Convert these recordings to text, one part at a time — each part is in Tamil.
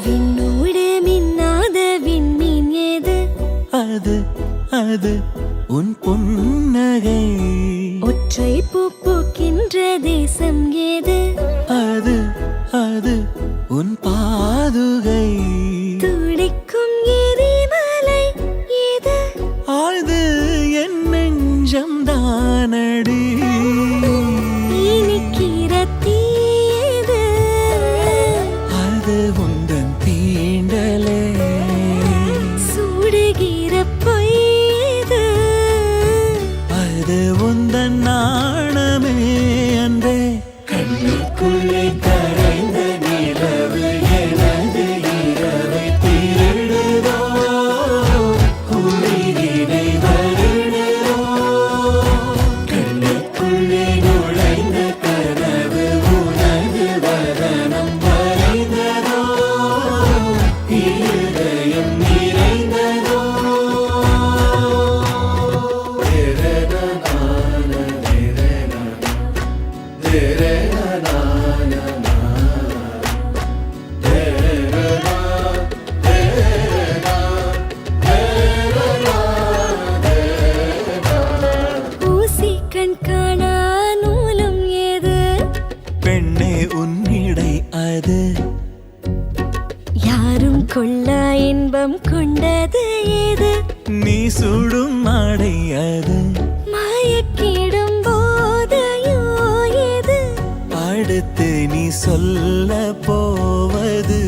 விண்ணோடு மின்னாத விண்மீன் ஏது? அது அது உன் புன்னகை. ஒற்றை பூ பூக்கின்ற தேசம் ஏது? அது அது உன் பாதுகை. துடிக்கும் எரிமலை ஏது? அது என் நெஞ்சம் தானடி. இனிக்கிற தீ ஏது? அது உந்தன் தீண்டலே. சுடுகிற பொய் ஏது? அது உந்தன் நாணமே அன்றே. கண்ணுக்குள்ளே கரைந்த நிலவு எனது இரவை திருடுதோ, உயிரினை வருடுதோ. கண்ணுக்குள்ளே நுழைந்த கனவு உனது வதனம் வரைந்ததோ, இருதயம் நிறைந்ததோ. ஊசி கண் காணா நூலும் ஏது? பெண்ணே உன்னிடை அது. யாரும் கொள்ளா இன்பம் கொண்டது ஏது? நீ சுடும் ஆடை அது. மயக்கிடும் போதையோ ஏது? அடுத்து நீ சொல்ல போவது.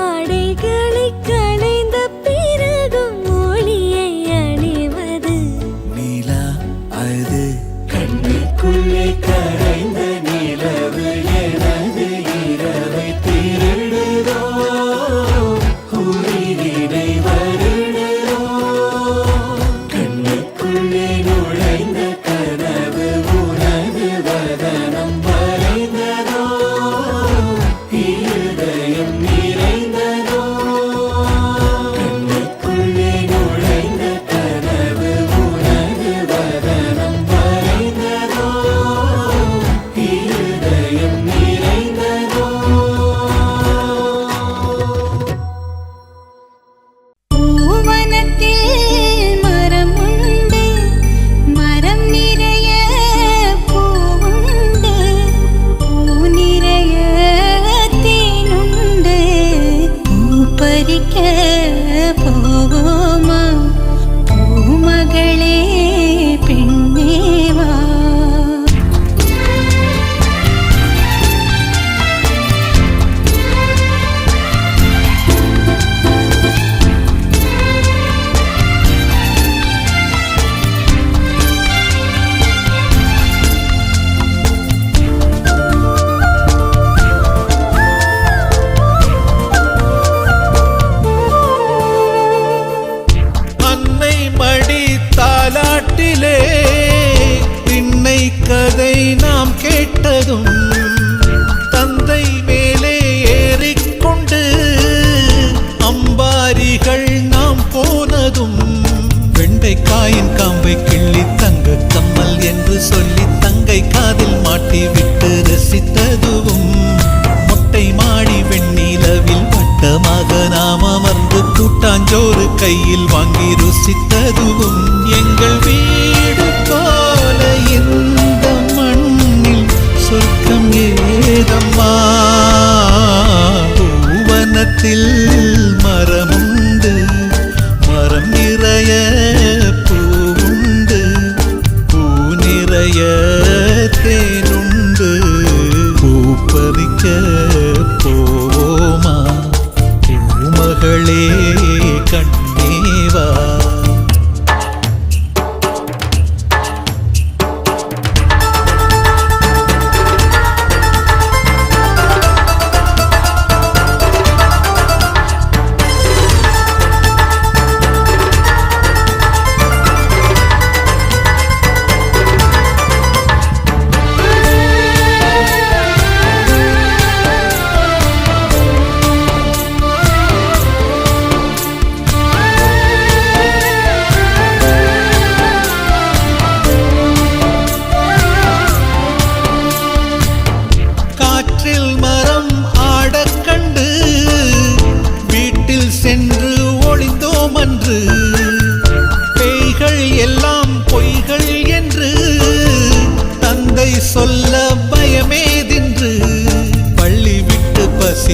ஆடைகளை களைந்த பிறகும் ஒளியை அணிவது. நிலா அது. கண்ணுக்குள்ளே கரைந்த நிலவு எனது இரவை திருடுதோ, உயிரினை வருடுதோ. கண்ணுக்குள்ளே நுழைந்த கனவு உனது வதனம் வரைந்ததோ, இருதயம் நிறைந்ததோ. கண்ணுக்குள்ளே நுழைந்த கனவு உனது வதனம் வரைந்ததோ, இருதயம் நிறைந்ததோ. பூவனத்தில் மரம் உண்டு, மரம் நிறைய பூவுண்டு, பூ நிறைய தேனுண்டு. பூ பறிக்க போவோமா பூமகளே பெண்ணேவா? அன்னை மடி தாலாட்டிலே திண்ணை கதை நாம் கேட்டதும், தந்தை மேலே ஏறிக்கொண்டு அம்பாரிகள் நாம் போனதும், வெண்டைக்காயின் காம்பை கிள்ளி தங்க கம்மல் என்று சொல்லி தங்கை காதில் மாட்டி விட்டு ரசித்ததுவும், மொட்டை மாடி வெண்ணிலவில் வட்டமாக நாம் அமர்ந்து கூட்டாஞ்சோறு கையில் வாங்கி ருசித்ததுவும், எங்கள் வீடு போல இந்த மண்ணில் சொர்க்கம் ஏதம்மா. பூவனத்தில் மரமுண்டு, மரம் நிறைய பூவுண்டு, பூ நிறைய தேனுண்டு. பூ பறிக்க போவோமா பூமகளே கண்ணேவா?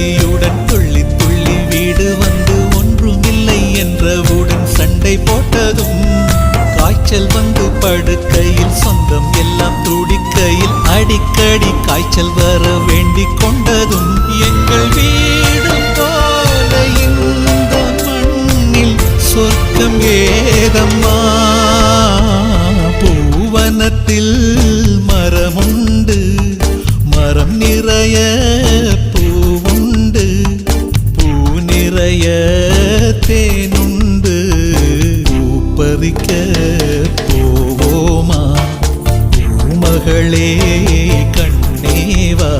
தம்பியுடன் துள்ளி துள்ளி வீடு வந்து ஒன்றுமில்லை என்றவுடன் சண்டை போட்டதும், காய்ச்சல் வந்து படுக்கையில் சொந்தம் எல்லாம் துடிக்கையில் அடிக்கடி காய்ச்சல் வர வேண்டிக் கொண்டதும், எங்கள் வீடு போல இந்த மண்ணில் சொர்க்கம் ஏதம்மா. பூவனத்தில் மரமுண்டு, மரம் நிறைய பூவுண்டு, பூ நிறைய தேனுண்டு. பூப்பறிக்க போவோமா பூமகளே கண்ணேவா.